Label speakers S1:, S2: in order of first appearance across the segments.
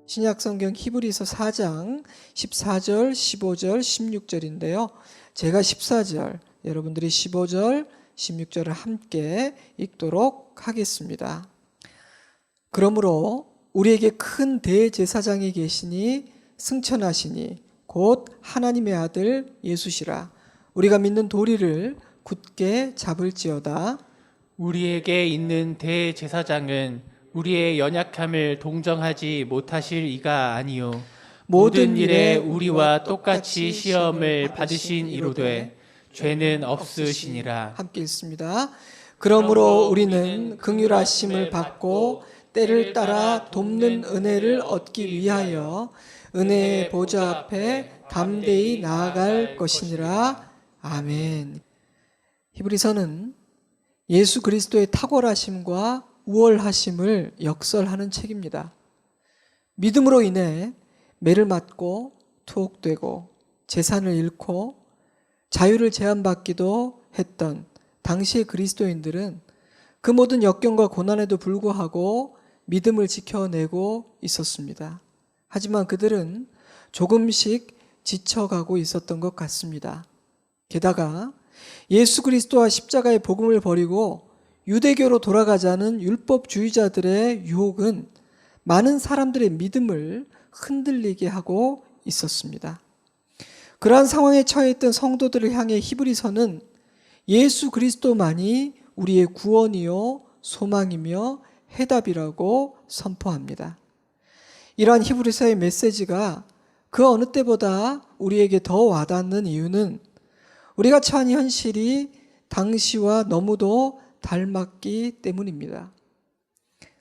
S1: 신약성경 히브리서 4장 14절, 15절, 16절인데요. 제가 14절, 여러분들이 15절, 16절을 함께 읽도록 하겠습니다. 그러므로 우리에게 큰 대제사장이 계시니 승천하시니 곧 하나님의 아들 예수시라. 우리가 믿는 도리를 굳게 잡을지어다.
S2: 우리에게 있는 대제사장은 우리의 연약함을 동정하지 못하실 이가 아니요 모든 일에 우리와 똑같이 시험을 받으신 이로되 죄는 없으시니라.
S1: 함께 읽습니다. 그러므로 우리는 긍휼하심을 받고 때를 따라 돕는 은혜를 얻기 위하여 은혜의 보좌 앞에 담대히 나아갈 것이니라. 아멘. 히브리서는 예수 그리스도의 탁월하심과 우월하심을 역설하는 책입니다. 믿음으로 인해 매를 맞고 투옥되고 재산을 잃고 자유를 제한받기도 했던 당시의 그리스도인들은 그 모든 역경과 고난에도 불구하고 믿음을 지켜내고 있었습니다. 하지만 그들은 조금씩 지쳐가고 있었던 것 같습니다. 게다가 예수 그리스도와 십자가의 복음을 버리고 유대교로 돌아가자는 율법주의자들의 유혹은 많은 사람들의 믿음을 흔들리게 하고 있었습니다. 그러한 상황에 처해 있던 성도들을 향해 히브리서는 예수 그리스도만이 우리의 구원이요 소망이며 해답이라고 선포합니다. 이러한 히브리서의 메시지가 그 어느 때보다 우리에게 더 와닿는 이유는 우리가 처한 현실이 당시와 너무도 닮았기 때문입니다.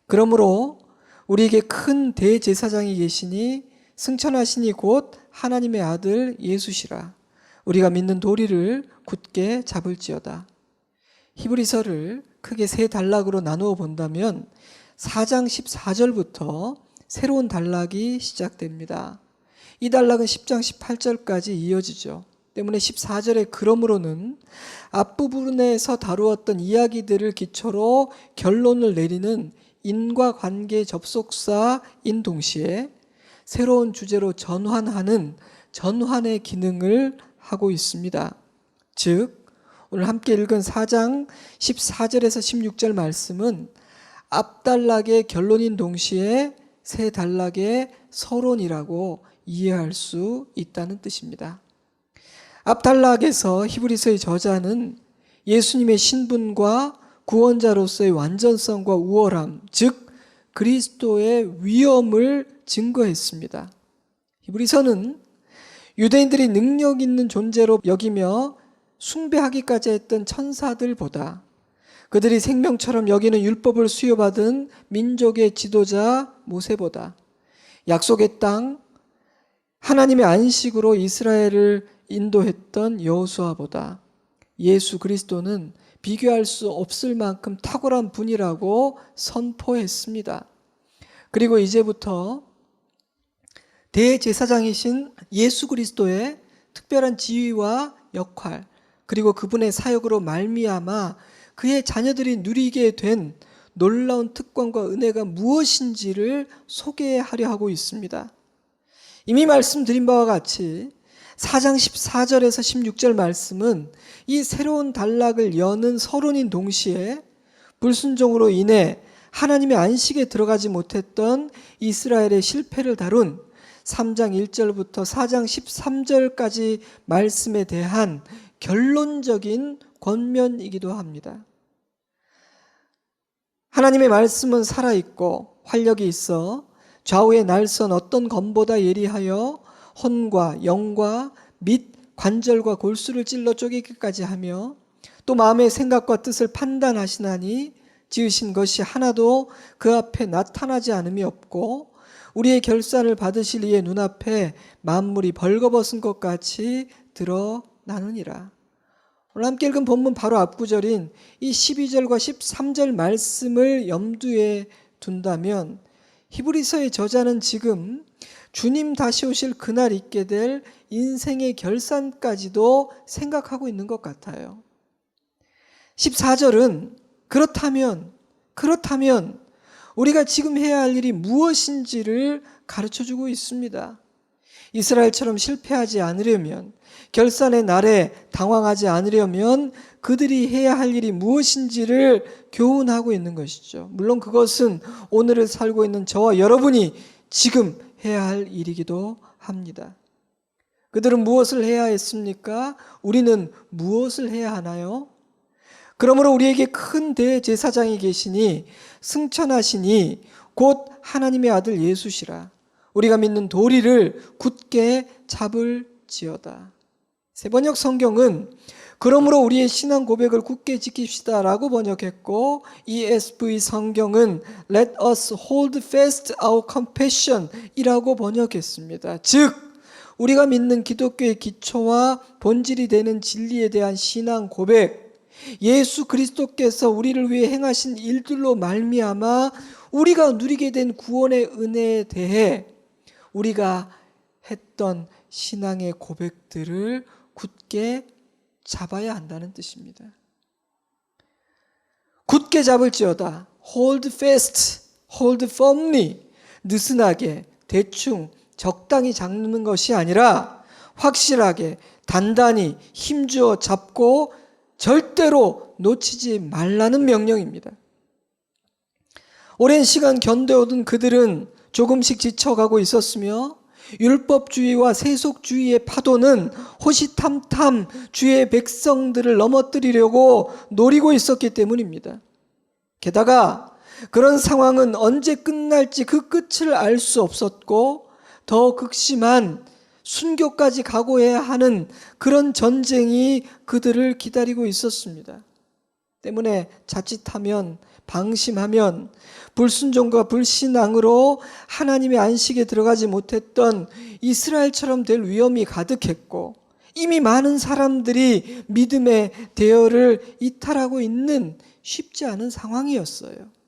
S1: 그러므로 우리에게 큰 대제사장이 계시니 승천하시니 곧 하나님의 아들 예수시라. 우리가 믿는 도리를 굳게 잡을지어다. 히브리서를 크게 세 단락으로 나누어 본다면 4장 14절부터 새로운 단락이 시작됩니다. 이 단락은 10장 18절까지 이어지죠. 때문에 14절에 그러므로는 앞부분에서 다루었던 이야기들을 기초로 결론을 내리는 인과관계 접속사인 동시에 새로운 주제로 전환하는 전환의 기능을 하고 있습니다. 즉 오늘 함께 읽은 4장 14절에서 16절 말씀은 앞단락의 결론인 동시에 세 단락의 서론이라고 이해할 수 있다는 뜻입니다. 앞단락에서 히브리서의 저자는 예수님의 신분과 구원자로서의 완전성과 우월함, 즉 그리스도의 위엄을 증거했습니다. 히브리서는 유대인들이 능력 있는 존재로 여기며 숭배하기까지 했던 천사들보다 그들이 생명처럼 여기는 율법을 수여받은 민족의 지도자 모세보다 약속의 땅 하나님의 안식으로 이스라엘을 인도했던 여호수아보다 예수 그리스도는 비교할 수 없을 만큼 탁월한 분이라고 선포했습니다. 그리고 이제부터 대제사장이신 예수 그리스도의 특별한 지위와 역할 그리고 그분의 사역으로 말미암아 그의 자녀들이 누리게 된 놀라운 특권과 은혜가 무엇인지를 소개하려 하고 있습니다. 이미 말씀드린 바와 같이 4장 14절에서 16절 말씀은 이 새로운 단락을 여는 서론인 동시에 불순종으로 인해 하나님의 안식에 들어가지 못했던 이스라엘의 실패를 다룬 3장 1절부터 4장 13절까지 말씀에 대한 결론적인 권면이기도 합니다. 하나님의 말씀은 살아있고 활력이 있어 좌우의 날선 어떤 검보다 예리하여 혼과 영과 및 관절과 골수를 찔러 쪼개기까지 하며 또 마음의 생각과 뜻을 판단하시나니 지으신 것이 하나도 그 앞에 나타나지 않음이 없고 우리의 결산을 받으실 이의 눈앞에 만물이 벌거벗은 것 같이 드러나느니라. 오늘 함께 읽은 본문 바로 앞구절인 이 12절과 13절 말씀을 염두에 둔다면 히브리서의 저자는 지금 주님 다시 오실 그날 있게 될 인생의 결산까지도 생각하고 있는 것 같아요. 14절은 그렇다면 우리가 지금 해야 할 일이 무엇인지를 가르쳐주고 있습니다. 이스라엘처럼 실패하지 않으려면, 결산의 날에 당황하지 않으려면 그들이 해야 할 일이 무엇인지를 교훈하고 있는 것이죠. 물론 그것은 오늘을 살고 있는 저와 여러분이 지금 해야 할 일이기도 합니다. 그들은 무엇을 해야 했습니까? 우리는 무엇을 해야 하나요? 그러므로 우리에게 큰 대제사장이 계시니 승천하시니 곧 하나님의 아들 예수시라. 우리가 믿는 도리를 굳게 잡을지어다. 세번역 성경은 그러므로 우리의 신앙 고백을 굳게 지킵시다 라고 번역했고, ESV 성경은 Let us hold fast our confession 이라고 번역했습니다. 즉 우리가 믿는 기독교의 기초와 본질이 되는 진리에 대한 신앙 고백, 예수 그리스도께서 우리를 위해 행하신 일들로 말미암아 우리가 누리게 된 구원의 은혜에 대해 우리가 했던 신앙의 고백들을 굳게 잡아야 한다는 뜻입니다. 굳게 잡을지어다. hold fast, hold firmly. 느슨하게, 대충, 적당히 잡는 것이 아니라 확실하게, 단단히 힘주어 잡고 절대로 놓치지 말라는 명령입니다. 오랜 시간 견뎌오던 그들은 조금씩 지쳐가고 있었으며 율법주의와 세속주의의 파도는 호시탐탐 주의 백성들을 넘어뜨리려고 노리고 있었기 때문입니다. 게다가 그런 상황은 언제 끝날지 그 끝을 알 수 없었고 더 극심한 순교까지 각오해야 하는 그런 전쟁이 그들을 기다리고 있었습니다. 때문에 자칫하면, 방심하면 불순종과 불신앙으로 하나님의 안식에 들어가지 못했던 이스라엘처럼 될 위험이 가득했고, 이미 많은 사람들이 믿음의 대열을 이탈하고 있는 쉽지 않은 상황이었어요.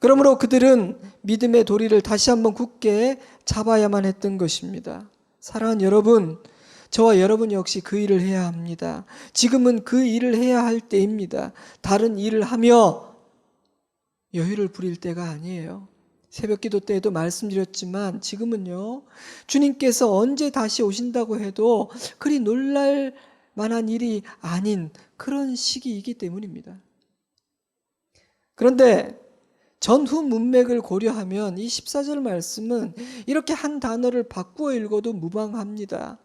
S1: 그러므로 그들은 믿음의 도리를 다시 한번 굳게 잡아야만 했던 것입니다. 사랑하는 여러분, 저와 여러분 역시 그 일을 해야 합니다. 지금은 그 일을 해야 할 때입니다. 다른 일을 하며 여유를 부릴 때가 아니에요. 새벽 기도 때에도 말씀드렸지만 지금은요, 주님께서 언제 다시 오신다고 해도 그리 놀랄 만한 일이 아닌 그런 시기이기 때문입니다. 그런데 전후 문맥을 고려하면 이 14절 말씀은 이렇게 한 단어를 바꾸어 읽어도 무방합니다.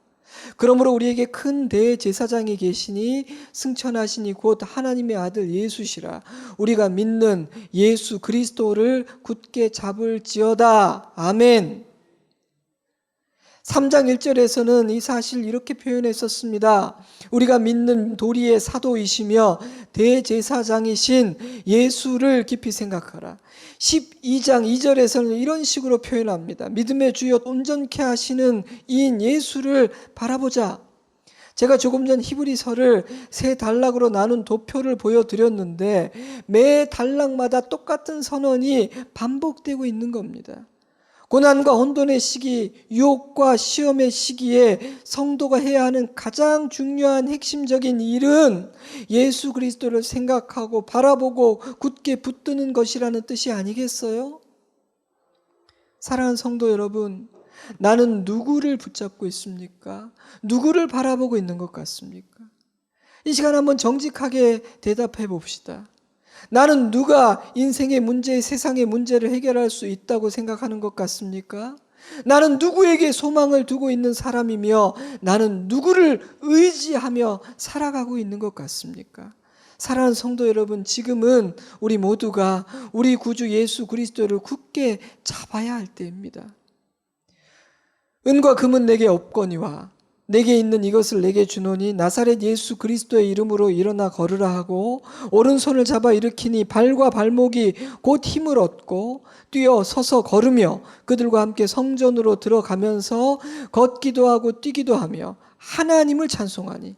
S1: 그러므로 우리에게 큰 대제사장이 계시니 승천하시니 곧 하나님의 아들 예수시라. 우리가 믿는 예수 그리스도를 굳게 잡을지어다. 아멘. 3장 1절에서는 이 사실 이렇게 표현했었습니다. 우리가 믿는 도리의 사도이시며 대제사장이신 예수를 깊이 생각하라. 12장 2절에서는 이런 식으로 표현합니다. 믿음의 주여 온전케 하시는 이인 예수를 바라보자. 제가 조금 전 히브리서를 세 단락으로 나눈 도표를 보여드렸는데 매 단락마다 똑같은 선언이 반복되고 있는 겁니다. 고난과 혼돈의 시기, 유혹과 시험의 시기에 성도가 해야 하는 가장 중요한 핵심적인 일은 예수 그리스도를 생각하고 바라보고 굳게 붙드는 것이라는 뜻이 아니겠어요? 사랑하는 성도 여러분, 나는 누구를 붙잡고 있습니까? 누구를 바라보고 있는 것 같습니까? 이 시간 한번 정직하게 대답해 봅시다. 나는 누가 인생의 문제, 세상의 문제를 해결할 수 있다고 생각하는 것 같습니까? 나는 누구에게 소망을 두고 있는 사람이며 나는 누구를 의지하며 살아가고 있는 것 같습니까? 사랑하는 성도 여러분, 지금은 우리 모두가 우리 구주 예수 그리스도를 굳게 잡아야 할 때입니다. 은과 금은 내게 없거니와 내게 있는 이것을 내게 주노니 나사렛 예수 그리스도의 이름으로 일어나 걸으라 하고 오른손을 잡아 일으키니 발과 발목이 곧 힘을 얻고 뛰어 서서 걸으며 그들과 함께 성전으로 들어가면서 걷기도 하고 뛰기도 하며 하나님을 찬송하니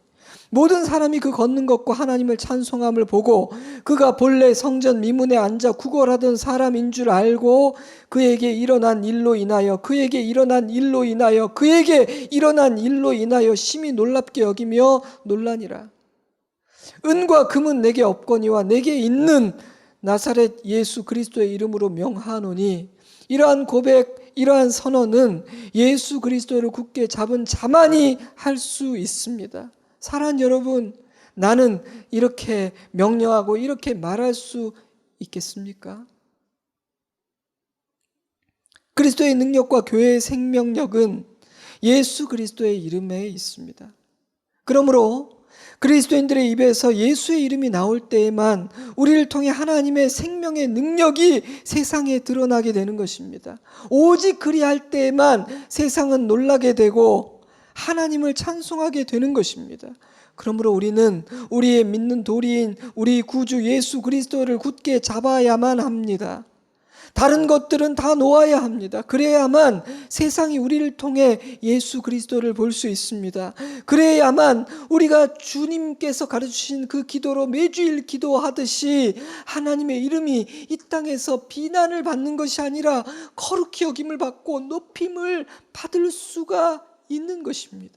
S1: 모든 사람이 그 걷는 것과 하나님을 찬송함을 보고 그가 본래 성전 미문에 앉아 구걸하던 사람인 줄 알고 그에게 일어난 일로 인하여 심히 놀랍게 여기며 놀라니라. 은과 금은 내게 없거니와 내게 있는 나사렛 예수 그리스도의 이름으로 명하노니, 이러한 고백, 이러한 선언은 예수 그리스도를 굳게 잡은 자만이 할 수 있습니다. 사랑하는 여러분, 나는 이렇게 명령하고 이렇게 말할 수 있겠습니까? 그리스도의 능력과 교회의 생명력은 예수 그리스도의 이름에 있습니다. 그러므로 그리스도인들의 입에서 예수의 이름이 나올 때에만 우리를 통해 하나님의 생명의 능력이 세상에 드러나게 되는 것입니다. 오직 그리할 때에만 세상은 놀라게 되고 하나님을 찬송하게 되는 것입니다. 그러므로 우리는 우리의 믿는 도리인 우리 구주 예수 그리스도를 굳게 잡아야만 합니다. 다른 것들은 다 놓아야 합니다. 그래야만 세상이 우리를 통해 예수 그리스도를 볼 수 있습니다. 그래야만 우리가 주님께서 가르치신 그 기도로 매주일 기도하듯이 하나님의 이름이 이 땅에서 비난을 받는 것이 아니라 거룩히 여김을 받고 높임을 받을 수가 있는 것입니다.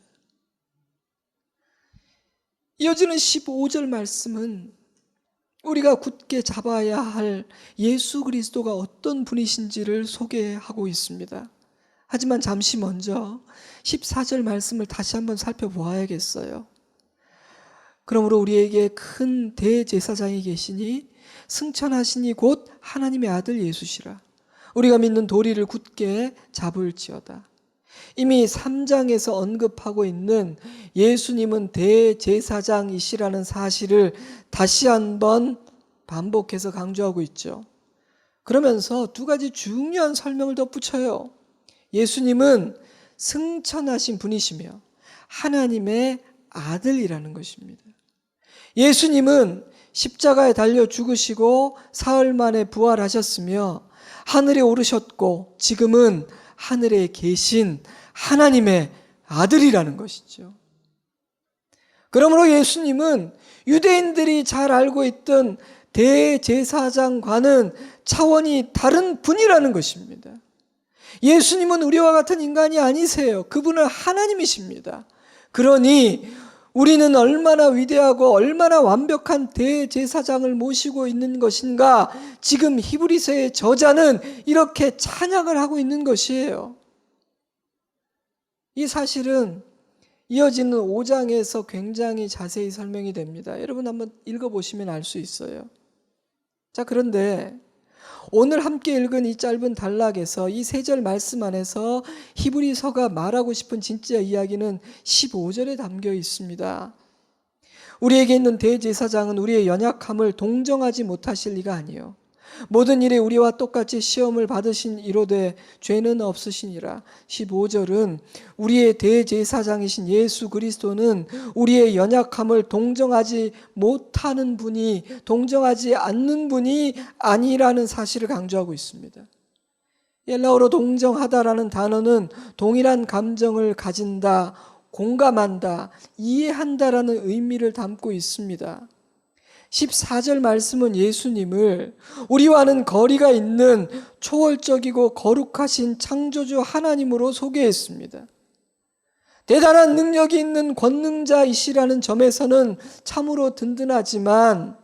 S1: 이어지는 15절 말씀은 우리가 굳게 잡아야 할 예수 그리스도가 어떤 분이신지를 소개하고 있습니다. 하지만 잠시 먼저 14절 말씀을 다시 한번 살펴보아야겠어요. 그러므로 우리에게 큰 대제사장이 계시니 승천하시니 곧 하나님의 아들 예수시라. 우리가 믿는 도리를 굳게 잡을지어다. 이미 3장에서 언급하고 있는 예수님은 대제사장이시라는 사실을 다시 한번 반복해서 강조하고 있죠. 그러면서 두 가지 중요한 설명을 덧붙여요. 예수님은 승천하신 분이시며 하나님의 아들이라는 것입니다. 예수님은 십자가에 달려 죽으시고 사흘 만에 부활하셨으며 하늘에 오르셨고 지금은 하늘에 계신 하나님의 아들이라는 것이죠. 그러므로 예수님은 유대인들이 잘 알고 있던 대제사장과는 차원이 다른 분이라는 것입니다. 예수님은 우리와 같은 인간이 아니세요. 그분은 하나님이십니다. 그러니 우리는 얼마나 위대하고 얼마나 완벽한 대제사장을 모시고 있는 것인가, 지금 히브리서의 저자는 이렇게 찬양을 하고 있는 것이에요. 이 사실은 이어지는 5장에서 굉장히 자세히 설명이 됩니다. 여러분 한번 읽어보시면 알 수 있어요. 자, 그런데 오늘 함께 읽은 이 짧은 단락에서 이 3절 말씀 안에서 히브리서가 말하고 싶은 진짜 이야기는 15절에 담겨 있습니다. 우리에게 있는 대제사장은 우리의 연약함을 동정하지 못하실 리가 아니요 모든 일에 우리와 똑같이 시험을 받으신 이로되 죄는 없으시니라. 15절은 우리의 대제사장이신 예수 그리스도는 우리의 연약함을 동정하지 못하는 분이, 동정하지 않는 분이 아니라는 사실을 강조하고 있습니다. 헬라어로 동정하다라는 단어는 동일한 감정을 가진다, 공감한다, 이해한다라는 의미를 담고 있습니다. 14절 말씀은 예수님을 우리와는 거리가 있는 초월적이고 거룩하신 창조주 하나님으로 소개했습니다. 대단한 능력이 있는 권능자이시라는 점에서는 참으로 든든하지만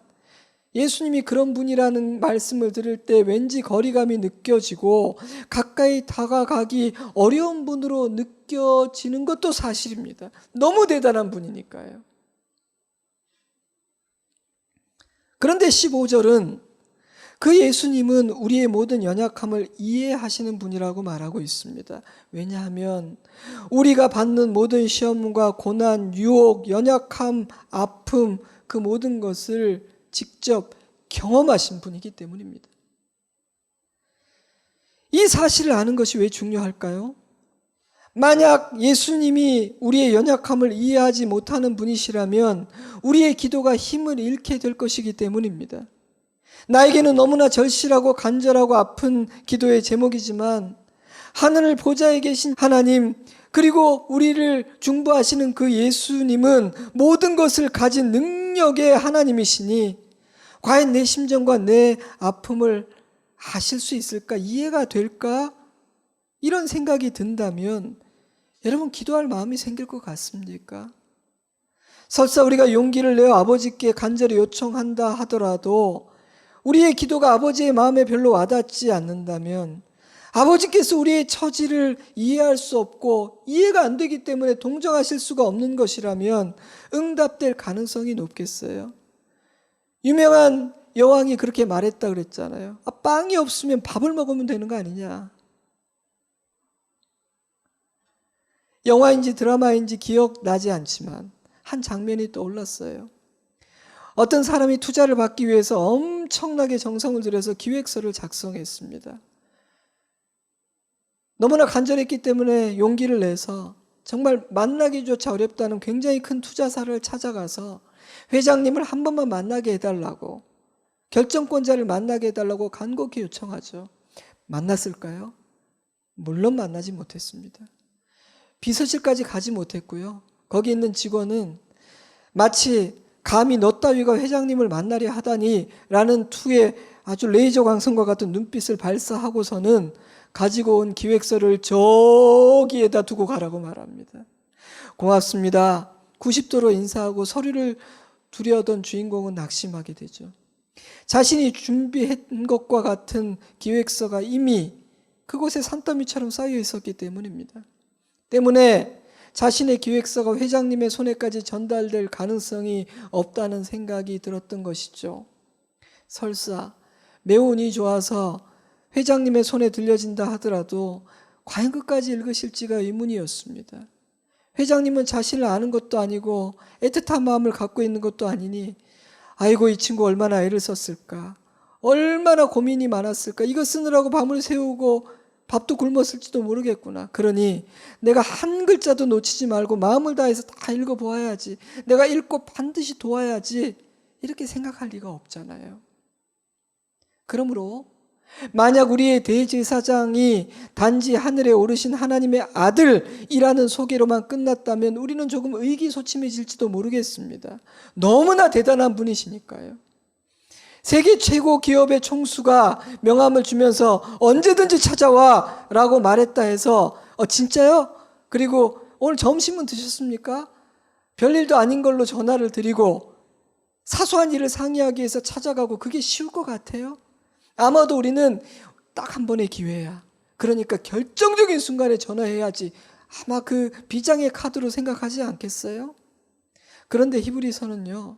S1: 예수님이 그런 분이라는 말씀을 들을 때 왠지 거리감이 느껴지고 가까이 다가가기 어려운 분으로 느껴지는 것도 사실입니다. 너무 대단한 분이니까요. 그런데 15절은 그 예수님은 우리의 모든 연약함을 이해하시는 분이라고 말하고 있습니다. 왜냐하면 우리가 받는 모든 시험과 고난, 유혹, 연약함, 아픔, 그 모든 것을 직접 경험하신 분이기 때문입니다. 이 사실을 아는 것이 왜 중요할까요? 만약 예수님이 우리의 연약함을 이해하지 못하는 분이시라면 우리의 기도가 힘을 잃게 될 것이기 때문입니다. 나에게는 너무나 절실하고 간절하고 아픈 기도의 제목이지만 하늘 보좌에 계신 하나님, 그리고 우리를 중보하시는 그 예수님은 모든 것을 가진 능력의 하나님이시니 과연 내 심정과 내 아픔을 아실 수 있을까? 이해가 될까? 이런 생각이 든다면 여러분 기도할 마음이 생길 것 같습니까? 설사 우리가 용기를 내어 아버지께 간절히 요청한다 하더라도 우리의 기도가 아버지의 마음에 별로 와닿지 않는다면, 아버지께서 우리의 처지를 이해할 수 없고 이해가 안 되기 때문에 동정하실 수가 없는 것이라면 응답될 가능성이 높겠어요? 유명한 여왕이 그렇게 말했다 그랬잖아요. 빵이 없으면 밥을 먹으면 되는 거 아니냐. 영화인지 드라마인지 기억나지 않지만 한 장면이 떠올랐어요. 어떤 사람이 투자를 받기 위해서 엄청나게 정성을 들여서 기획서를 작성했습니다. 너무나 간절했기 때문에 용기를 내서 정말 만나기조차 어렵다는 굉장히 큰 투자사를 찾아가서 회장님을 한 번만 만나게 해달라고, 결정권자를 만나게 해달라고 간곡히 요청하죠. 만났을까요? 물론 만나지 못했습니다. 비서실까지 가지 못했고요. 거기 있는 직원은 마치 감히 너 따위가 회장님을 만나려 하다니 라는 투의 아주 레이저 광선과 같은 눈빛을 발사하고서는 가지고 온 기획서를 저기에다 두고 가라고 말합니다. 고맙습니다. 90도로 인사하고 서류를 두려던 주인공은 낙심하게 되죠. 자신이 준비한 것과 같은 기획서가 이미 그곳에 산더미처럼 쌓여 있었기 때문입니다. 때문에 자신의 기획서가 회장님의 손에까지 전달될 가능성이 없다는 생각이 들었던 것이죠. 설사 매우 운이 좋아서 회장님의 손에 들려진다 하더라도 과연 끝까지 읽으실지가 의문이었습니다. 회장님은 자신을 아는 것도 아니고 애틋한 마음을 갖고 있는 것도 아니니, 아이고 이 친구 얼마나 애를 썼을까, 얼마나 고민이 많았을까, 이거 쓰느라고 밤을 새우고 밥도 굶었을지도 모르겠구나. 그러니 내가 한 글자도 놓치지 말고 마음을 다해서 다 읽어보아야지, 내가 읽고 반드시 도와야지, 이렇게 생각할 리가 없잖아요. 그러므로 만약 우리의 대제사장이 단지 하늘에 오르신 하나님의 아들이라는 소개로만 끝났다면 우리는 조금 의기소침해질지도 모르겠습니다. 너무나 대단한 분이시니까요. 세계 최고 기업의 총수가 명함을 주면서 언제든지 찾아와 라고 말했다 해서 진짜요? 그리고 오늘 점심은 드셨습니까? 별일도 아닌 걸로 전화를 드리고 사소한 일을 상의하기 위해서 찾아가고, 그게 쉬울 것 같아요? 아마도 우리는 딱 한 번의 기회야, 그러니까 결정적인 순간에 전화해야지, 아마 그 비장의 카드로 생각하지 않겠어요? 그런데 히브리서는요,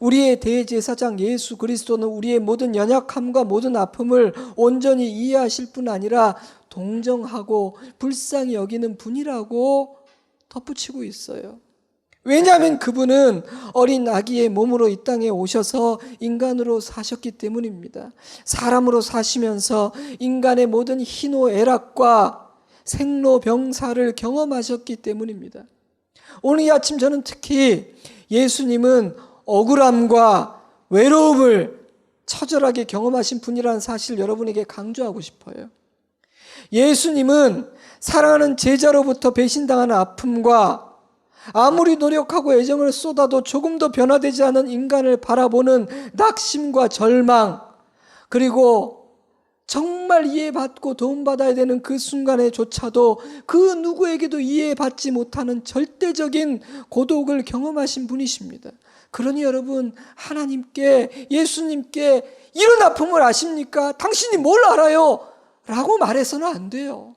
S1: 우리의 대제사장 예수 그리스도는 우리의 모든 연약함과 모든 아픔을 온전히 이해하실 뿐 아니라 동정하고 불쌍히 여기는 분이라고 덧붙이고 있어요. 왜냐하면 그분은 어린 아기의 몸으로 이 땅에 오셔서 인간으로 사셨기 때문입니다. 사람으로 사시면서 인간의 모든 희노애락과 생로병사를 경험하셨기 때문입니다. 오늘 이 아침 저는 특히 예수님은 억울함과 외로움을 처절하게 경험하신 분이라는 사실을 여러분에게 강조하고 싶어요. 예수님은 사랑하는 제자로부터 배신당하는 아픔과 아무리 노력하고 애정을 쏟아도 조금 더 변화되지 않은 인간을 바라보는 낙심과 절망, 그리고 정말 이해받고 도움받아야 되는 그 순간에조차도 그 누구에게도 이해받지 못하는 절대적인 고독을 경험하신 분이십니다. 그러니 여러분, 하나님께, 예수님께 이런 아픔을 아십니까? 당신이 뭘 알아요? 라고 말해서는 안 돼요.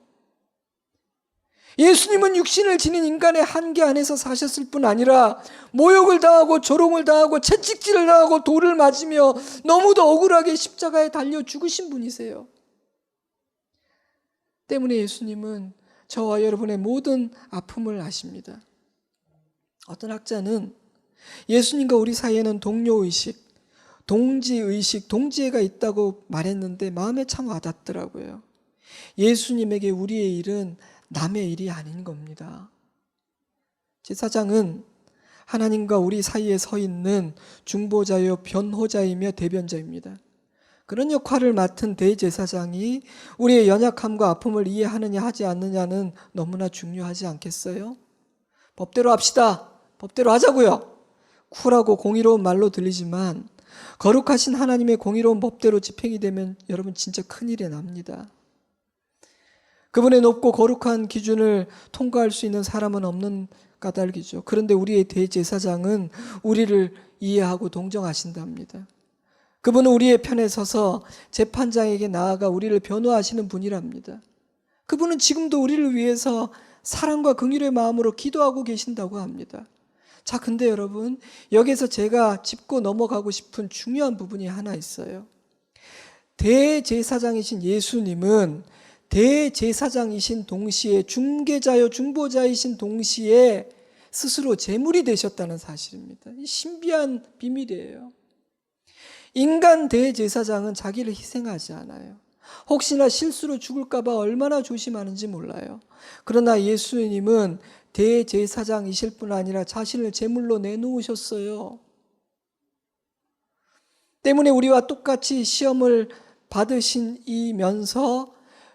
S1: 예수님은 육신을 지닌 인간의 한계 안에서 사셨을 뿐 아니라 모욕을 당하고 조롱을 당하고 채찍질을 당하고 돌을 맞으며 너무도 억울하게 십자가에 달려 죽으신 분이세요. 때문에 예수님은 저와 여러분의 모든 아픔을 아십니다. 어떤 학자는 예수님과 우리 사이에는 동료의식, 동지의식, 동지애가 있다고 말했는데 마음에 참 와닿더라고요. 예수님에게 우리의 일은 남의 일이 아닌 겁니다. 제사장은 하나님과 우리 사이에 서 있는 중보자요 변호자이며 대변자입니다. 그런 역할을 맡은 대제사장이 우리의 연약함과 아픔을 이해하느냐 하지 않느냐는 너무나 중요하지 않겠어요? 법대로 합시다. 법대로 하자고요. 쿨하고 공의로운 말로 들리지만 거룩하신 하나님의 공의로운 법대로 집행이 되면 여러분 진짜 큰일이 납니다. 그분의 높고 거룩한 기준을 통과할 수 있는 사람은 없는 까닭이죠. 그런데 우리의 대제사장은 우리를 이해하고 동정하신답니다. 그분은 우리의 편에 서서 재판장에게 나아가 우리를 변호하시는 분이랍니다. 그분은 지금도 우리를 위해서 사랑과 긍휼의 마음으로 기도하고 계신다고 합니다. 자, 근데 여러분, 여기서 제가 짚고 넘어가고 싶은 중요한 부분이 하나 있어요. 대제사장이신 예수님은 대제사장이신 동시에 중개자요 중보자이신 동시에 스스로 제물이 되셨다는 사실입니다. 이 신비한 비밀이에요. 인간 대제사장은 자기를 희생하지 않아요. 혹시나 실수로 죽을까 봐 얼마나 조심하는지 몰라요. 그러나 예수님은 대제사장이실 뿐 아니라 자신을 제물로 내놓으셨어요. 때문에 우리와 똑같이 시험을 받으신 이면서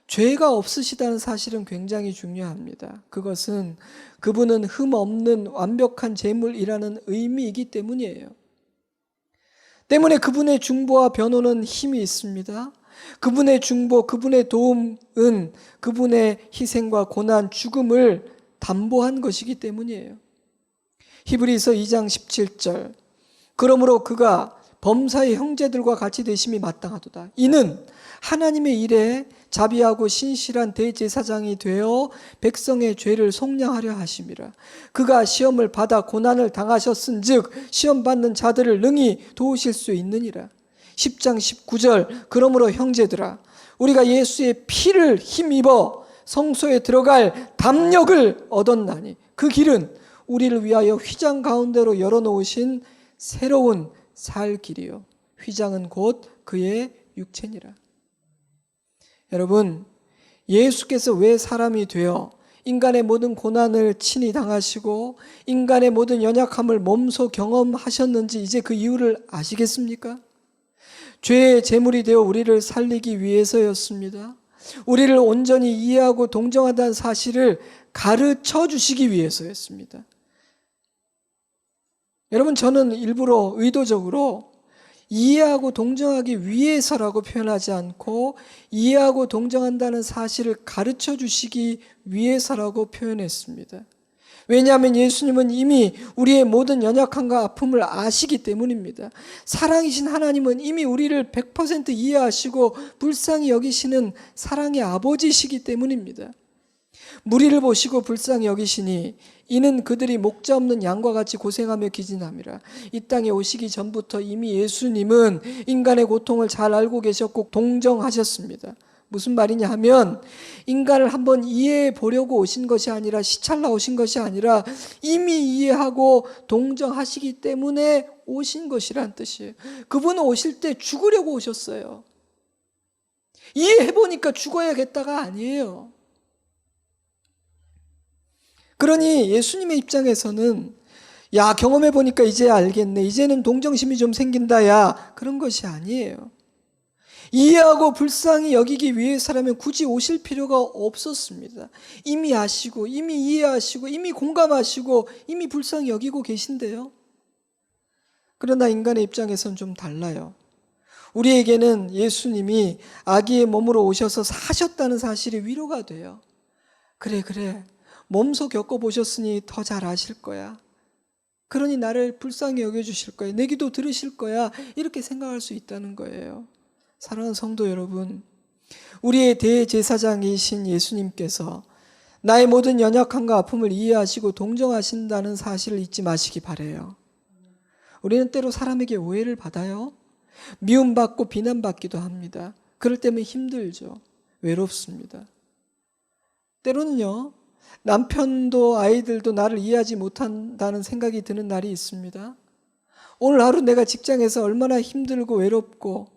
S1: 죄가 없으시다는 사실은 굉장히 중요합니다. 그것은 그분은 흠 없는 완벽한 제물이라는 의미이기 때문이에요. 때문에 그분의 중보와 변호는 힘이 있습니다. 그분의 중보, 그분의 도움은 그분의 희생과 고난, 죽음을 담보한 것이기 때문이에요. 히브리서 2장 17절. 그러므로 그가 범사의 형제들과 같이 되심이 마땅하도다. 이는 하나님의 일에 자비하고 신실한 대제사장이 되어 백성의 죄를 속량하려 하심이라. 그가 시험을 받아 고난을 당하셨은즉 시험 받는 자들을 능히 도우실 수 있느니라. 10장 19절. 그러므로 형제들아, 우리가 예수의 피를 힘입어 성소에 들어갈 담력을 얻었나니 그 길은 우리를 위하여 휘장 가운데로 열어놓으신 새로운 살 길이요 휘장은 곧 그의 육체니라. 여러분, 예수께서 왜 사람이 되어 인간의 모든 고난을 친히 당하시고 인간의 모든 연약함을 몸소 경험하셨는지 이제 그 이유를 아시겠습니까? 죄의 제물이 되어 우리를 살리기 위해서였습니다. 우리를 온전히 이해하고 동정한다는 사실을 가르쳐 주시기 위해서였습니다. 여러분, 저는 일부러 의도적으로 이해하고 동정하기 위해서라고 표현하지 않고 이해하고 동정한다는 사실을 가르쳐 주시기 위해서라고 표현했습니다. 왜냐하면 예수님은 이미 우리의 모든 연약함과 아픔을 아시기 때문입니다. 사랑이신 하나님은 이미 우리를 100% 이해하시고 불쌍히 여기시는 사랑의 아버지시기 때문입니다. 무리를 보시고 불쌍히 여기시니 이는 그들이 목자 없는 양과 같이 고생하며 기진함이라. 이 땅에 오시기 전부터 이미 예수님은 인간의 고통을 잘 알고 계셨고 동정하셨습니다. 무슨 말이냐 하면 인간을 한번 이해해 보려고 오신 것이 아니라 시찰나 오신 것이 아니라 이미 이해하고 동정하시기 때문에 오신 것이란 뜻이에요. 그분은 오실 때 죽으려고 오셨어요. 이해해 보니까 죽어야겠다가 아니에요. 그러니 예수님의 입장에서는 야, 경험해 보니까 이제 알겠네, 이제는 동정심이 좀 생긴다, 야, 그런 것이 아니에요. 이해하고 불쌍히 여기기 위해서라면 굳이 오실 필요가 없었습니다. 이미 아시고 이미 이해하시고 이미 공감하시고 이미 불쌍히 여기고 계신데요. 그러나 인간의 입장에서는 좀 달라요. 우리에게는 예수님이 아기의 몸으로 오셔서 사셨다는 사실이 위로가 돼요. 그래 몸소 겪어보셨으니 더 잘 아실 거야. 그러니 나를 불쌍히 여겨주실 거야. 내 기도 들으실 거야. 이렇게 생각할 수 있다는 거예요. 사랑하는 성도 여러분, 우리의 대제사장이신 예수님께서 나의 모든 연약함과 아픔을 이해하시고 동정하신다는 사실을 잊지 마시기 바라요. 우리는 때로 사람에게 오해를 받아요. 미움받고 비난받기도 합니다. 그럴 때면 힘들죠. 외롭습니다. 때로는요, 남편도 아이들도 나를 이해하지 못한다는 생각이 드는 날이 있습니다. 오늘 하루 내가 직장에서 얼마나 힘들고 외롭고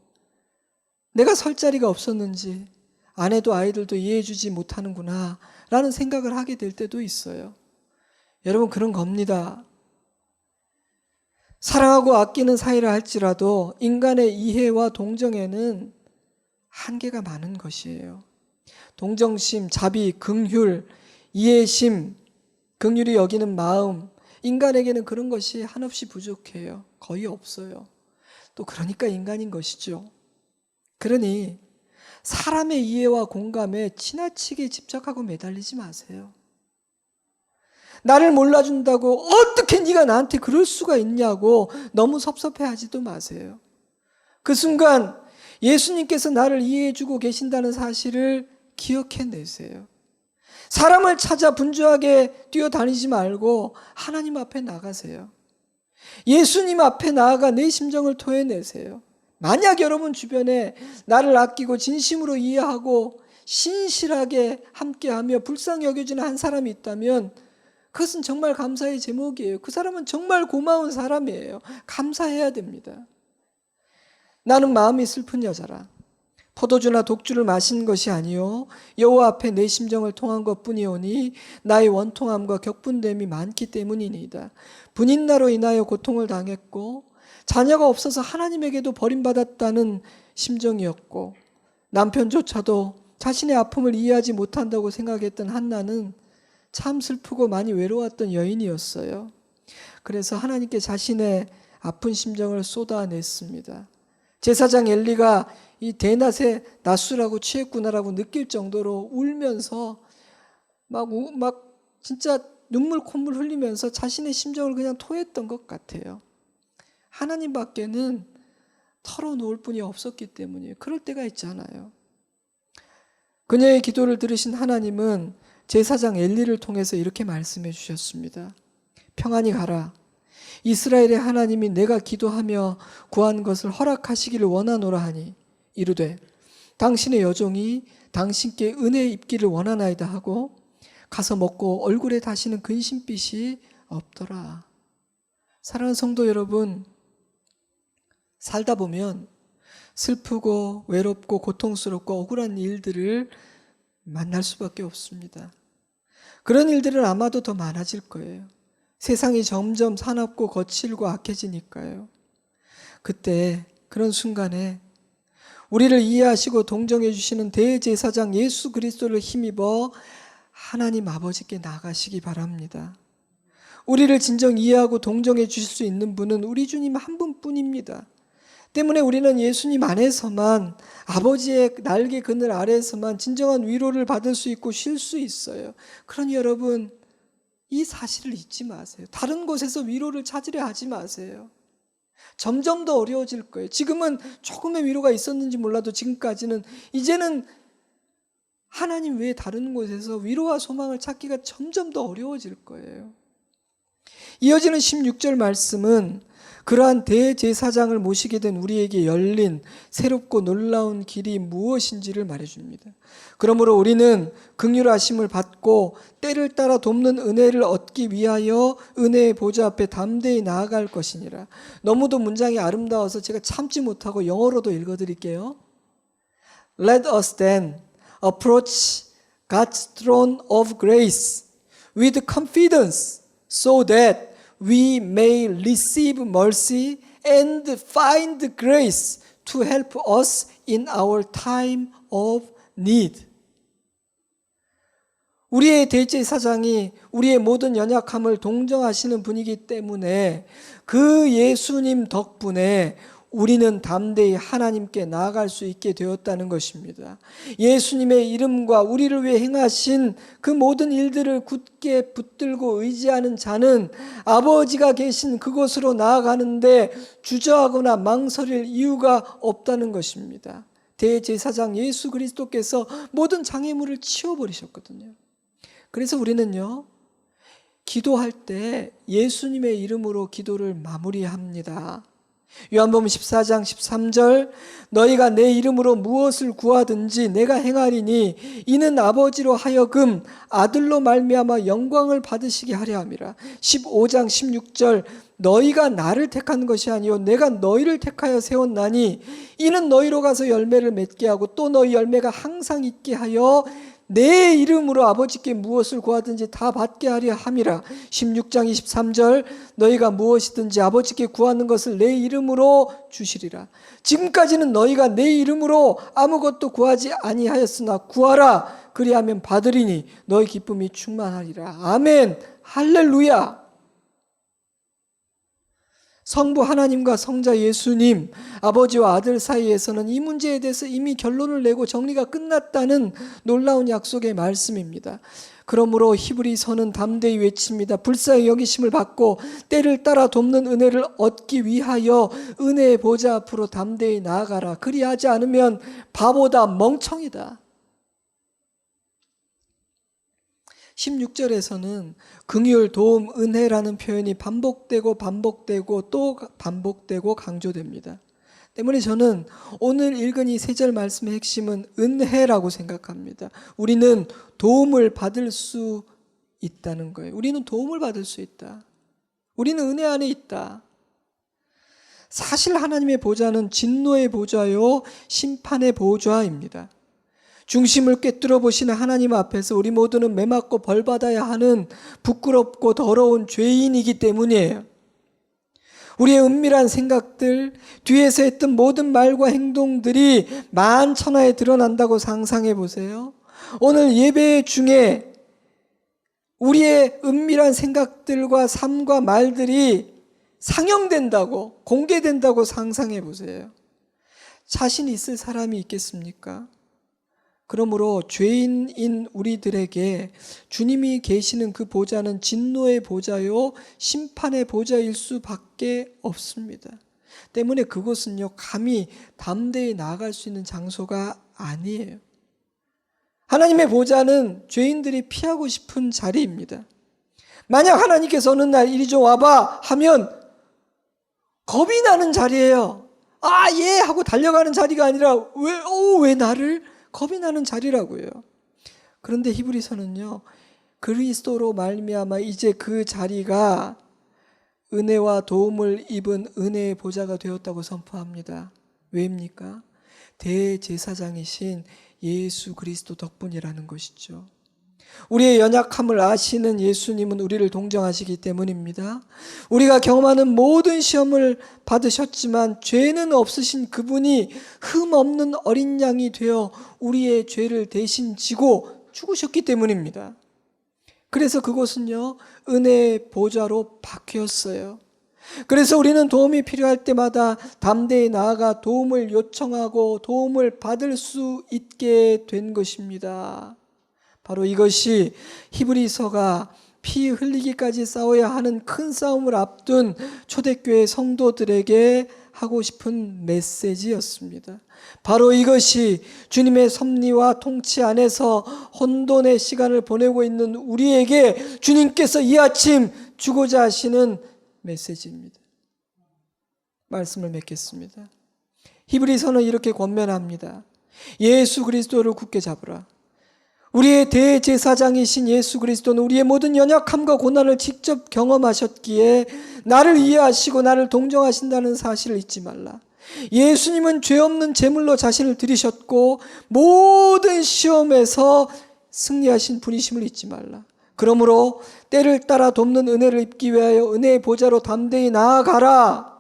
S1: 내가 설 자리가 없었는지 아내도 아이들도 이해해주지 못하는구나 라는 생각을 하게 될 때도 있어요. 여러분, 그런 겁니다. 사랑하고 아끼는 사이라 할지라도 인간의 이해와 동정에는 한계가 많은 것이에요. 동정심, 자비, 긍휼, 이해심, 긍휼히 여기는 마음, 인간에게는 그런 것이 한없이 부족해요. 거의 없어요. 또 그러니까 인간인 것이죠. 그러니 사람의 이해와 공감에 지나치게 집착하고 매달리지 마세요. 나를 몰라준다고 어떻게 네가 나한테 그럴 수가 있냐고 너무 섭섭해하지도 마세요. 그 순간 예수님께서 나를 이해해주고 계신다는 사실을 기억해내세요. 사람을 찾아 분주하게 뛰어다니지 말고 하나님 앞에 나가세요. 예수님 앞에 나아가 내 심정을 토해내세요. 만약 여러분 주변에 나를 아끼고 진심으로 이해하고 신실하게 함께하며 불쌍히 여겨주는 한 사람이 있다면 그것은 정말 감사의 제목이에요. 그 사람은 정말 고마운 사람이에요. 감사해야 됩니다. 나는 마음이 슬픈 여자라. 포도주나 독주를 마신 것이 아니요 여호와 앞에 내 심정을 통한 것뿐이오니 나의 원통함과 격분됨이 많기 때문이니이다. 분인나로 인하여 고통을 당했고 자녀가 없어서 하나님에게도 버림받았다는 심정이었고 남편조차도 자신의 아픔을 이해하지 못한다고 생각했던 한나는 참 슬프고 많이 외로웠던 여인이었어요. 그래서 하나님께 자신의 아픈 심정을 쏟아냈습니다. 제사장 엘리가 이 대낮에 낮술하고 취했구나라고 느낄 정도로 울면서 막 진짜 눈물 콧물 흘리면서 자신의 심정을 그냥 토했던 것 같아요. 하나님 밖에는 털어놓을 분이 없었기 때문이에요. 그럴 때가 있잖아요. 그녀의 기도를 들으신 하나님은 제사장 엘리를 통해서 이렇게 말씀해 주셨습니다. 평안히 가라. 이스라엘의 하나님이 내가 기도하며 구한 것을 허락하시기를 원하노라 하니 이르되 당신의 여종이 당신께 은혜 입기를 원하나이다 하고 가서 먹고 얼굴에 다시는 근심빛이 없더라. 사랑하는 성도 여러분, 살다 보면 슬프고 외롭고 고통스럽고 억울한 일들을 만날 수밖에 없습니다. 그런 일들은 아마도 더 많아질 거예요. 세상이 점점 사납고 거칠고 악해지니까요. 그때 그런 순간에 우리를 이해하시고 동정해 주시는 대제사장 예수 그리스도를 힘입어 하나님 아버지께 나가시기 바랍니다. 우리를 진정 이해하고 동정해 주실 수 있는 분은 우리 주님 한 분뿐입니다. 때문에 우리는 예수님 안에서만, 아버지의 날개 그늘 아래에서만 진정한 위로를 받을 수 있고 쉴 수 있어요. 그러니 여러분, 이 사실을 잊지 마세요. 다른 곳에서 위로를 찾으려 하지 마세요. 점점 더 어려워질 거예요. 지금은 조금의 위로가 있었는지 몰라도 지금까지는, 이제는 하나님 외에 다른 곳에서 위로와 소망을 찾기가 점점 더 어려워질 거예요. 이어지는 16절 말씀은 그러한 대제사장을 모시게 된 우리에게 열린 새롭고 놀라운 길이 무엇인지를 말해줍니다. 그러므로 우리는 긍휼하심을 받고 때를 따라 돕는 은혜를 얻기 위하여 은혜의 보좌 앞에 담대히 나아갈 것이니라. 너무도 문장이 아름다워서 제가 참지 못하고 영어로도 읽어드릴게요. Let us then approach God's throne of grace with confidence so that we may receive mercy and find grace to help us in our time of need. 우리의 대제사장이 우리의 모든 연약함을 동정하시는 분이기 때문에 그 예수님 덕분에 우리는 담대히 하나님께 나아갈 수 있게 되었다는 것입니다. 예수님의 이름과 우리를 위해 행하신 그 모든 일들을 굳게 붙들고 의지하는 자는 아버지가 계신 그곳으로 나아가는데 주저하거나 망설일 이유가 없다는 것입니다. 대제사장 예수 그리스도께서 모든 장애물을 치워버리셨거든요. 그래서 우리는요, 기도할 때 예수님의 이름으로 기도를 마무리합니다. 요한복음 14장 13절 너희가 내 이름으로 무엇을 구하든지 내가 행하리니 이는 아버지로 하여금 아들로 말미암아 영광을 받으시게 하려 함이라. 15장 16절 너희가 나를 택한 것이 아니요 내가 너희를 택하여 세웠나니 이는 너희로 가서 열매를 맺게 하고 또 너희 열매가 항상 있게 하여 내 이름으로 아버지께 무엇을 구하든지 다 받게 하려 함이라. 16장 23절 너희가 무엇이든지 아버지께 구하는 것을 내 이름으로 주시리라. 지금까지는 너희가 내 이름으로 아무것도 구하지 아니하였으나 구하라 그리하면 받으리니 너희 기쁨이 충만하리라. 아멘. 할렐루야. 성부 하나님과 성자 예수님, 아버지와 아들 사이에서는 이 문제에 대해서 이미 결론을 내고 정리가 끝났다는 놀라운 약속의 말씀입니다. 그러므로 히브리서는 담대히 외칩니다. 불쌍히 여기심을 받고 때를 따라 돕는 은혜를 얻기 위하여 은혜의 보좌 앞으로 담대히 나아가라. 그리하지 않으면 바보다, 멍청이다. 16절에서는 긍휼, 도움, 은혜라는 표현이 반복되고 또 반복되고 강조됩니다. 때문에 저는 오늘 읽은 이 세 절 말씀의 핵심은 은혜라고 생각합니다. 우리는 도움을 받을 수 있다는 거예요. 우리는 도움을 받을 수 있다. 우리는 은혜 안에 있다. 사실 하나님의 보좌는 진노의 보좌요, 심판의 보좌입니다. 중심을 꿰뚫어 보시는 하나님 앞에서 우리 모두는 매맞고 벌받아야 하는 부끄럽고 더러운 죄인이기 때문이에요. 우리의 은밀한 생각들, 뒤에서 했던 모든 말과 행동들이 만천하에 드러난다고 상상해 보세요. 오늘 예배 중에 우리의 은밀한 생각들과 삶과 말들이 상영된다고, 공개된다고 상상해 보세요. 자신 있을 사람이 있겠습니까? 그러므로 죄인인 우리들에게 주님이 계시는 그 보좌는 진노의 보좌요, 심판의 보좌일 수밖에 없습니다. 때문에 그곳은요, 감히 담대히 나아갈 수 있는 장소가 아니에요. 하나님의 보좌는 죄인들이 피하고 싶은 자리입니다. 만약 하나님께서 어느 날 이리 좀 와봐 하면 겁이 나는 자리예요. 아, 예! 하고 달려가는 자리가 아니라 왜 나를? 겁이 나는 자리라고요. 그런데 히브리서는요, 그리스도로 말미암아 이제 그 자리가 은혜와 도움을 입은 은혜의 보좌가 되었다고 선포합니다. 왜입니까? 대제사장이신 예수 그리스도 덕분이라는 것이죠. 우리의 연약함을 아시는 예수님은 우리를 동정하시기 때문입니다. 우리가 경험하는 모든 시험을 받으셨지만 죄는 없으신 그분이 흠 없는 어린 양이 되어 우리의 죄를 대신 지고 죽으셨기 때문입니다. 그래서 그곳은요, 은혜의 보좌로 바뀌었어요. 그래서 우리는 도움이 필요할 때마다 담대히 나아가 도움을 요청하고 도움을 받을 수 있게 된 것입니다. 바로 이것이 히브리서가 피 흘리기까지 싸워야 하는 큰 싸움을 앞둔 초대교회 성도들에게 하고 싶은 메시지였습니다. 바로 이것이 주님의 섭리와 통치 안에서 혼돈의 시간을 보내고 있는 우리에게 주님께서 이 아침 주고자 하시는 메시지입니다. 말씀을 맺겠습니다. 히브리서는 이렇게 권면합니다. 예수 그리스도를 굳게 잡으라. 우리의 대제사장이신 예수 그리스도는 우리의 모든 연약함과 고난을 직접 경험하셨기에 나를 이해하시고 나를 동정하신다는 사실을 잊지 말라. 예수님은 죄 없는 제물로 자신을 드리셨고 모든 시험에서 승리하신 분이심을 잊지 말라. 그러므로 때를 따라 돕는 은혜를 입기 위하여 은혜의 보좌로 담대히 나아가라.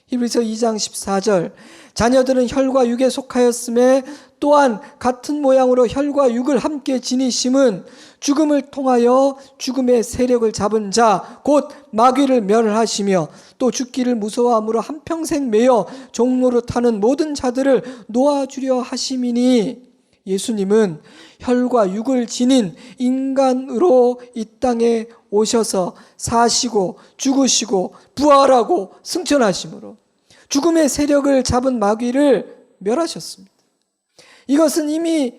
S1: 히브리서 2장 14절, 자녀들은 혈과 육에 속하였음에 또한 같은 모양으로 혈과 육을 함께 지니심은 죽음을 통하여 죽음의 세력을 잡은 자 곧 마귀를 멸하시며 또 죽기를 무서워함으로 한평생 매여 종로로 타는 모든 자들을 놓아주려 하심이니, 예수님은 혈과 육을 지닌 인간으로 이 땅에 오셔서 사시고 죽으시고 부활하고 승천하심으로 죽음의 세력을 잡은 마귀를 멸하셨습니다. 이것은 이미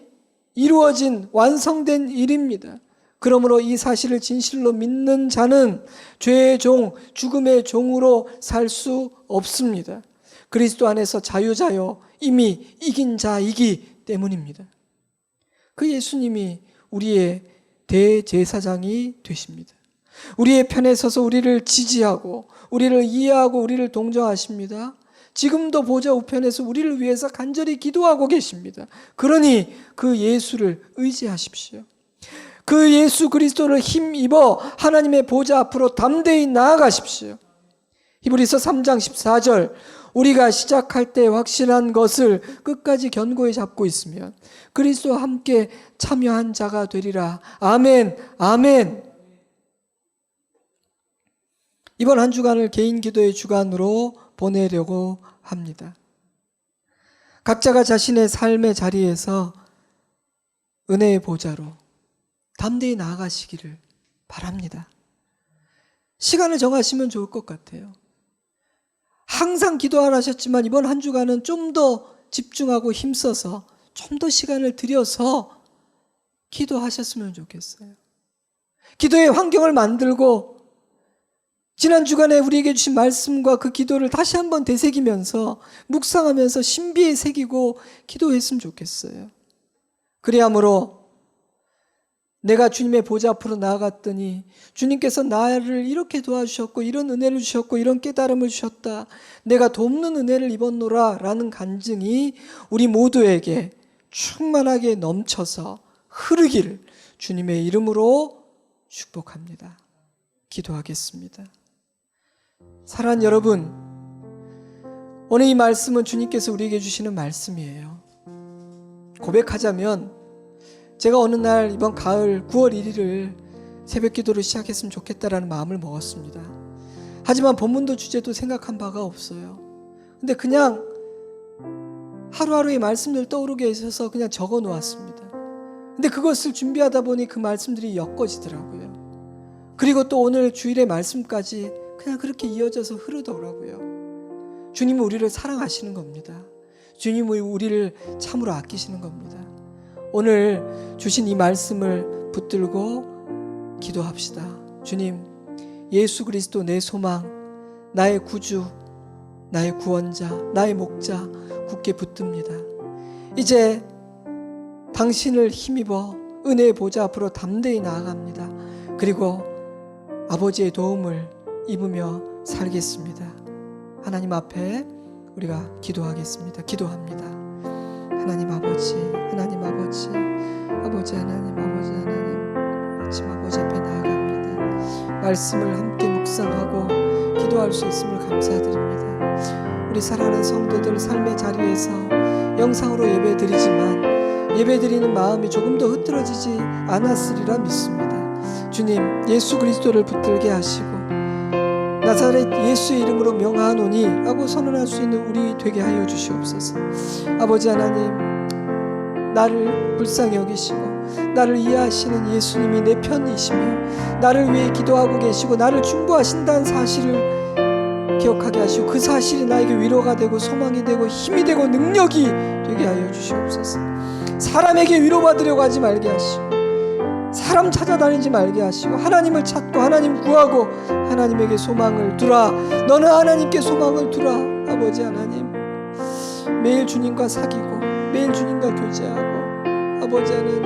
S1: 이루어진 완성된 일입니다. 그러므로 이 사실을 진실로 믿는 자는 죄의 종, 죽음의 종으로 살 수 없습니다. 그리스도 안에서 자유자요 이미 이긴 자이기 때문입니다. 그 예수님이 우리의 대제사장이 되십니다. 우리의 편에 서서 우리를 지지하고 우리를 이해하고 우리를 동정하십니다. 지금도 보좌 우편에서 우리를 위해서 간절히 기도하고 계십니다. 그러니 그 예수를 의지하십시오. 그 예수 그리스도를 힘입어 하나님의 보좌 앞으로 담대히 나아가십시오. 히브리서 3장 14절, 우리가 시작할 때 확신한 것을 끝까지 견고히 잡고 있으면 그리스도와 함께 참여한 자가 되리라. 아멘, 아멘. 이번 한 주간을 개인 기도의 주간으로 보내려고 합니다. 각자가 자신의 삶의 자리에서 은혜의 보좌로 담대히 나아가시기를 바랍니다. 시간을 정하시면 좋을 것 같아요. 항상 기도하라 하셨지만 이번 한 주간은 좀 더 집중하고 힘써서 좀 더 시간을 들여서 기도하셨으면 좋겠어요. 기도의 환경을 만들고 지난 주간에 우리에게 주신 말씀과 그 기도를 다시 한번 되새기면서 묵상하면서 신비에 새기고 기도했으면 좋겠어요. 그리하므로 내가 주님의 보좌 앞으로 나아갔더니 주님께서 나를 이렇게 도와주셨고 이런 은혜를 주셨고 이런 깨달음을 주셨다. 내가 돕는 은혜를 입었노라 라는 간증이 우리 모두에게 충만하게 넘쳐서 흐르기를 주님의 이름으로 축복합니다. 기도하겠습니다. 사랑하는 여러분, 오늘 이 말씀은 주님께서 우리에게 주시는 말씀이에요. 고백하자면 제가 어느 날 이번 가을 9월 1일을 새벽 기도를 시작했으면 좋겠다라는 마음을 먹었습니다. 하지만 본문도 주제도 생각한 바가 없어요. 근데 그냥 하루하루의 말씀들 떠오르게 해서 그냥 적어 놓았습니다. 근데 그것을 준비하다 보니 그 말씀들이 엮어지더라고요. 그리고 또 오늘 주일의 말씀까지 그냥 그렇게 이어져서 흐르더라고요. 주님은 우리를 사랑하시는 겁니다. 주님은 우리를 참으로 아끼시는 겁니다. 오늘 주신 이 말씀을 붙들고 기도합시다. 주님, 예수 그리스도 내 소망, 나의 구주, 나의 구원자, 나의 목자 굳게 붙듭니다. 이제 당신을 힘입어 은혜의 보좌 앞으로 담대히 나아갑니다. 그리고 아버지의 도움을 입으며 살겠습니다. 하나님 앞에 우리가 기도하겠습니다. 기도합니다. 하나님 아버지, 하나님 아버지, 아버지 하나님, 아버지 하나님, 아침 아버지 앞에 나아갑니다. 말씀을 함께 묵상하고 기도할 수 있음을 감사드립니다. 우리 사랑하는 성도들 삶의 자리에서 영상으로 예배드리지만 예배드리는 마음이 조금 더 흐트러지지 않았으리라 믿습니다. 주님, 예수 그리스도를 붙들게 하시고 나사렛 예수의 이름으로 명하노니 라고 선언할 수 있는 우리 되게 하여 주시옵소서. 아버지 하나님, 나를 불쌍히 여기시고 나를 이해하시는 예수님이 내 편이시며 나를 위해 기도하고 계시고 나를 중보하신다는 사실을 기억하게 하시고 그 사실이 나에게 위로가 되고 소망이 되고 힘이 되고 능력이 되게 하여 주시옵소서. 사람에게 위로받으려고 하지 말게 하시고 사람 찾아다니지 말게 하시고 하나님을 찾고 하나님 구하고 하나님에게 소망을 두라. 너는 하나님께 소망을 두라. 아버지 하나님, 매일 주님과 사귀고 매일 주님과 교제하고 아버지 하나님,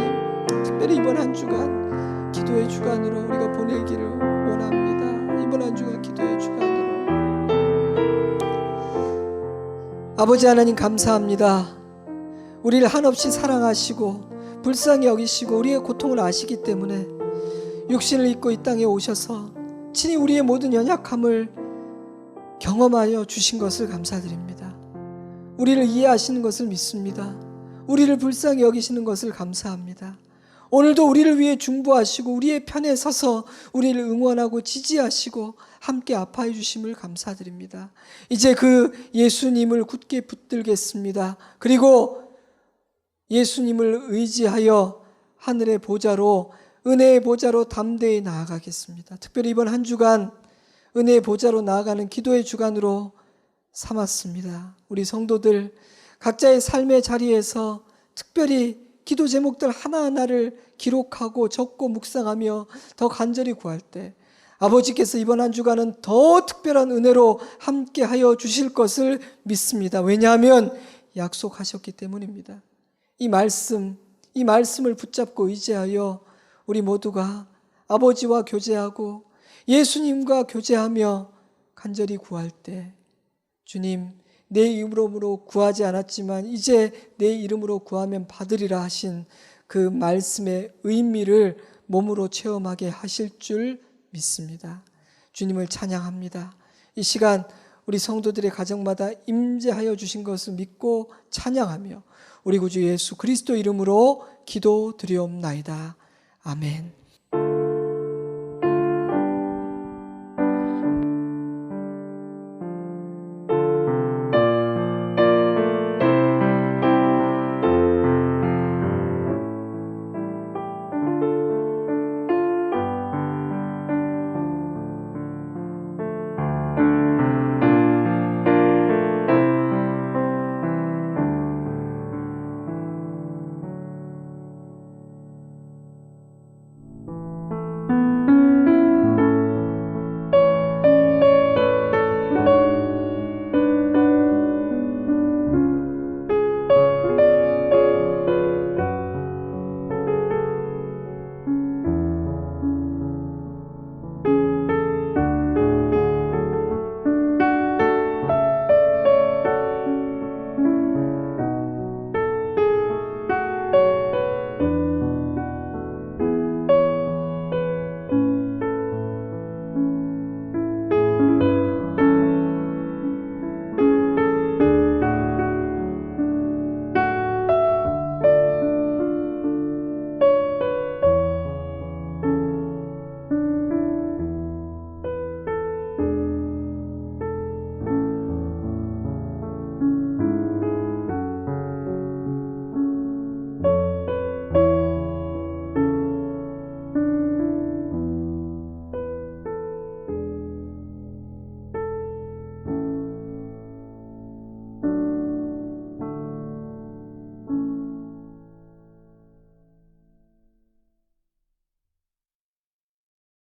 S1: 특별히 이번 한 주간 기도의 주간으로 우리가 보내기를 원합니다. 이번 한 주간 기도의 주간으로 아버지 하나님 감사합니다. 우리를 한없이 사랑하시고 불쌍히 여기시고 우리의 고통을 아시기 때문에 육신을 입고 이 땅에 오셔서 친히 우리의 모든 연약함을 경험하여 주신 것을 감사드립니다. 우리를 이해하시는 것을 믿습니다. 우리를 불쌍히 여기시는 것을 감사합니다. 오늘도 우리를 위해 중보하시고 우리의 편에 서서 우리를 응원하고 지지하시고 함께 아파해 주심을 감사드립니다. 이제 그 예수님을 굳게 붙들겠습니다. 그리고 예수님을 의지하여 하늘의 보좌로, 은혜의 보좌로 담대히 나아가겠습니다. 특별히 이번 한 주간 은혜의 보좌로 나아가는 기도의 주간으로 삼았습니다. 우리 성도들 각자의 삶의 자리에서 특별히 기도 제목들 하나하나를 기록하고 적고 묵상하며 더 간절히 구할 때 아버지께서 이번 한 주간은 더 특별한 은혜로 함께하여 주실 것을 믿습니다. 왜냐하면 약속하셨기 때문입니다. 이 말씀을 붙잡고 의지하여 우리 모두가 아버지와 교제하고 예수님과 교제하며 간절히 구할 때 주님, 내 이름으로 구하지 않았지만 이제 내 이름으로 구하면 받으리라 하신 그 말씀의 의미를 몸으로 체험하게 하실 줄 믿습니다. 주님을 찬양합니다. 이 시간 우리 성도들의 가정마다 임재하여 주신 것을 믿고 찬양하며 우리 구주 예수 그리스도 이름으로 기도드리옵나이다. 아멘.